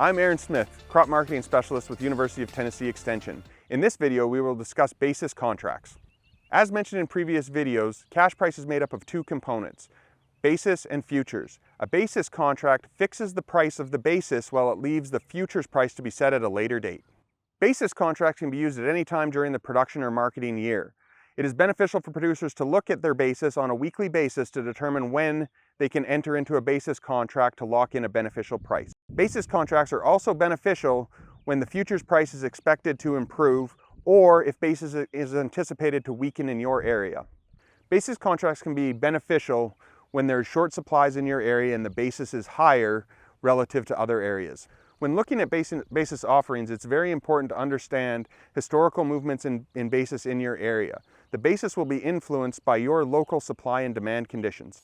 I'm Aaron Smith, Crop Marketing Specialist with University of Tennessee Extension. In this video, we will discuss basis contracts. As mentioned in previous videos, cash price is made up of two components, basis and futures. A basis contract fixes the price of the basis while it leaves the futures price to be set at a later date. Basis contracts can be used at any time during the production or marketing year. It is beneficial for producers to look at their basis on a weekly basis to determine when they can enter into a basis contract to lock in a beneficial price. Basis contracts are also beneficial when the futures price is expected to improve or if basis is anticipated to weaken in your area. Basis contracts can be beneficial when there's short supplies in your area and the basis is higher relative to other areas. When looking at basis offerings, it's very important to understand historical movements in basis in your area. The basis will be influenced by your local supply and demand conditions.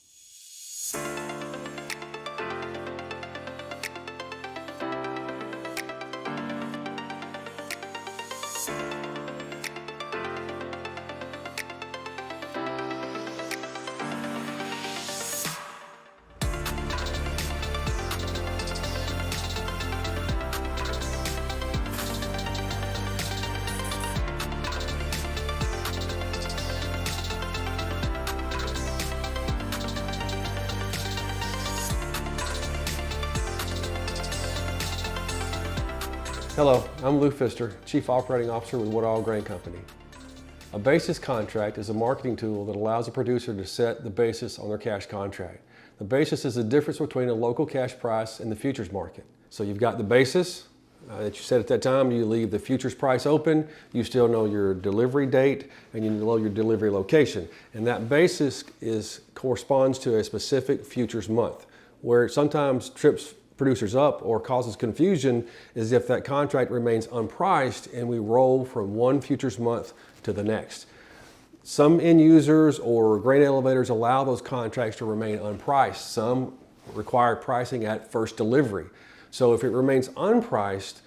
Hello, I'm Lou Pfister, Chief Operating Officer with Wood All Grain Company. A basis contract is a marketing tool that allows a producer to set the basis on their cash contract. The basis is the difference between a local cash price and the futures market. So you've got the basis that you set at that time, you leave the futures price open, you still know your delivery date, and you know your delivery location. And that basis corresponds to a specific futures month, where sometimes trips producers up or causes confusion is if that contract remains unpriced and we roll from one futures month to the next. Some end users or grain elevators allow those contracts to remain unpriced. Some require pricing at first delivery. So if it remains unpriced,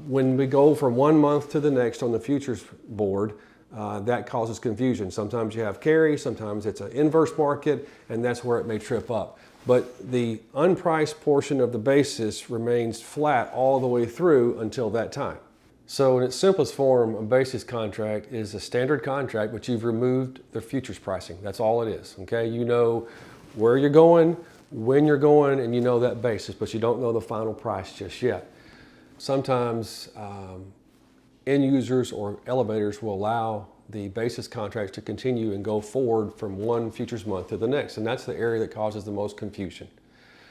when we go from one month to the next on the futures board, that causes confusion. Sometimes you have carry, sometimes it's an inverse market, and that's where it may trip up. But the unpriced portion of the basis remains flat all the way through until that time. So in its simplest form, a basis contract is a standard contract, but you've removed the futures pricing. That's all it is, okay? You know where you're going, when you're going, and you know that basis, but you don't know the final price just yet. Sometimes end users or elevators will allow the basis contracts to continue and go forward from one futures month to the next, and that's the area that causes the most confusion.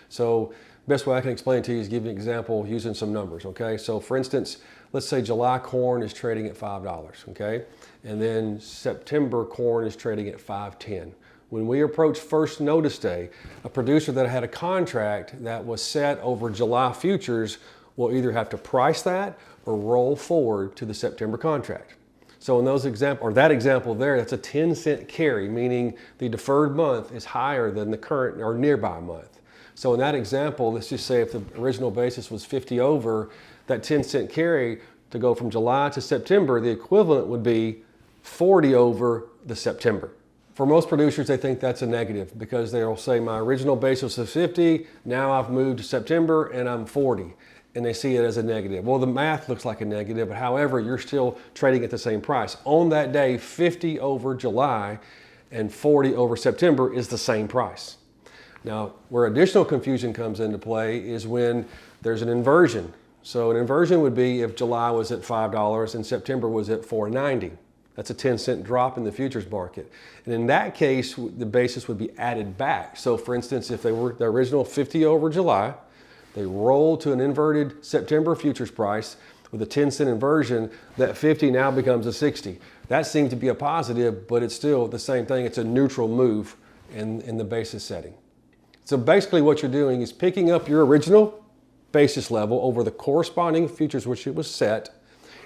So best way I can explain it to you is give you an example using some numbers, okay? So for instance, let's say July corn is trading at $5, okay? And then September corn is trading at $5.10. When we approach first notice day, a producer that had a contract that was set over July futures will either have to price that or roll forward to the September contract. So in those that example there, that's a 10-cent carry, meaning the deferred month is higher than the current or nearby month. So in that example, let's just say if the original basis was 50 over, that 10-cent carry to go from July to September, the equivalent would be 40 over the September. For most producers, they think that's a negative because they'll say my original basis was 50, now I've moved to September and I'm 40. And they see it as a negative. Well, the math looks like a negative, but however, you're still trading at the same price. On that day, 50 over July and 40 over September is the same price. Now, where additional confusion comes into play is when there's an inversion. So an inversion would be if July was at $5 and September was at $4.90. That's a 10-cent drop in the futures market. And in that case, the basis would be added back. So for instance, if they were the original 50 over July, they roll to an inverted September futures price with a 10-cent inversion, that 50 now becomes a 60. That seems to be a positive, but it's still the same thing. It's a neutral move in the basis setting. So basically what you're doing is picking up your original basis level over the corresponding futures which it was set,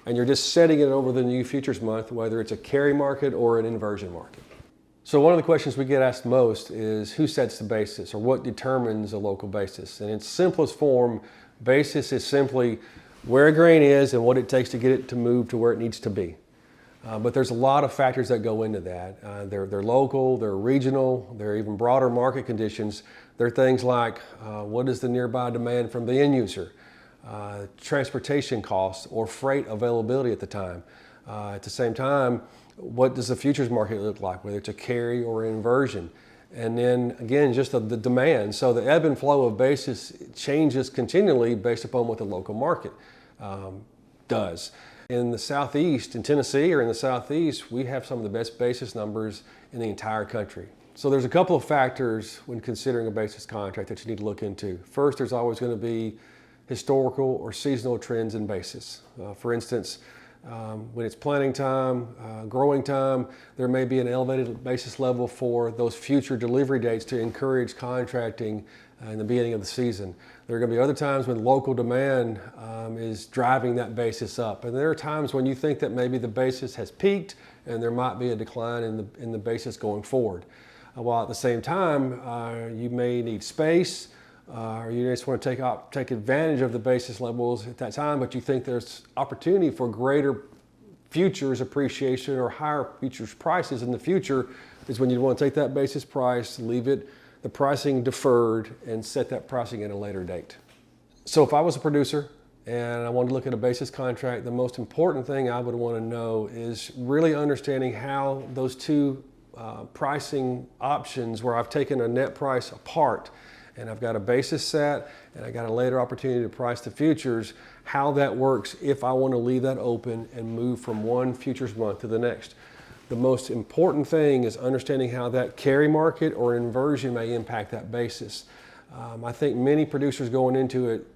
and you're just setting it over the new futures month, whether it's a carry market or an inversion market. So one of the questions we get asked most is who sets the basis or what determines a local basis? And in its simplest form, basis is simply where a grain is and what it takes to get it to move to where it needs to be. But there's a lot of factors that go into that. They're local, they're regional, they're even broader market conditions. They're things like what is the nearby demand from the end user? transportation costs or freight availability at the time. At the same time, what does the futures market look like, whether it's a carry or an inversion? And then again, just the demand. So the ebb and flow of basis changes continually based upon what the local market does. In the Southeast, in Tennessee or in the Southeast, we have some of the best basis numbers in the entire country. So there's a couple of factors when considering a basis contract that you need to look into. First, there's always going to be historical or seasonal trends in basis. For instance, when it's planting time, growing time, there may be an elevated basis level for those future delivery dates to encourage contracting in the beginning of the season. There are going to be other times when local demand is driving that basis up. And there are times when you think that maybe the basis has peaked and there might be a decline in the basis going forward. While at the same time, you may need space, or you just want to take advantage of the basis levels at that time, but you think there's opportunity for greater futures appreciation or higher futures prices in the future, is when you want to take that basis price, leave the pricing deferred, and set that pricing at a later date. So if I was a producer and I wanted to look at a basis contract, the most important thing I would want to know is really understanding how those two pricing options, where I've taken a net price apart and I've got a basis set and I got a later opportunity to price the futures, how that works if I want to leave that open and move from one futures month to the next. The most important thing is understanding how that carry market or inversion may impact that basis. I think many producers going into it,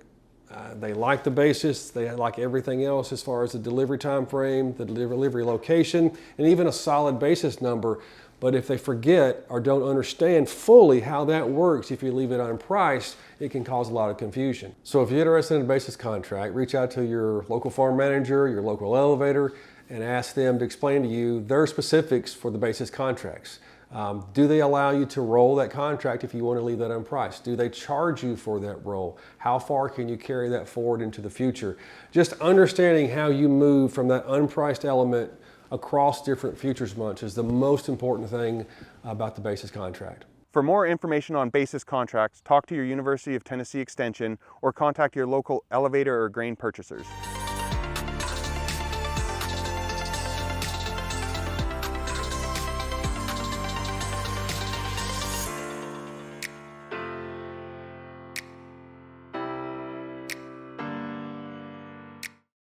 they like the basis, they like everything else as far as the delivery time frame, the delivery location, and even a solid basis number. But if they forget or don't understand fully how that works, if you leave it unpriced, it can cause a lot of confusion. So if you're interested in a basis contract, reach out to your local farm manager, your local elevator, and ask them to explain to you their specifics for the basis contracts. Do they allow you to roll that contract if you want to leave that unpriced? Do they charge you for that roll? How far can you carry that forward into the future? Just understanding how you move from that unpriced element across different futures months is the most important thing about the basis contract. For more information on basis contracts, talk to your University of Tennessee Extension or contact your local elevator or grain purchasers.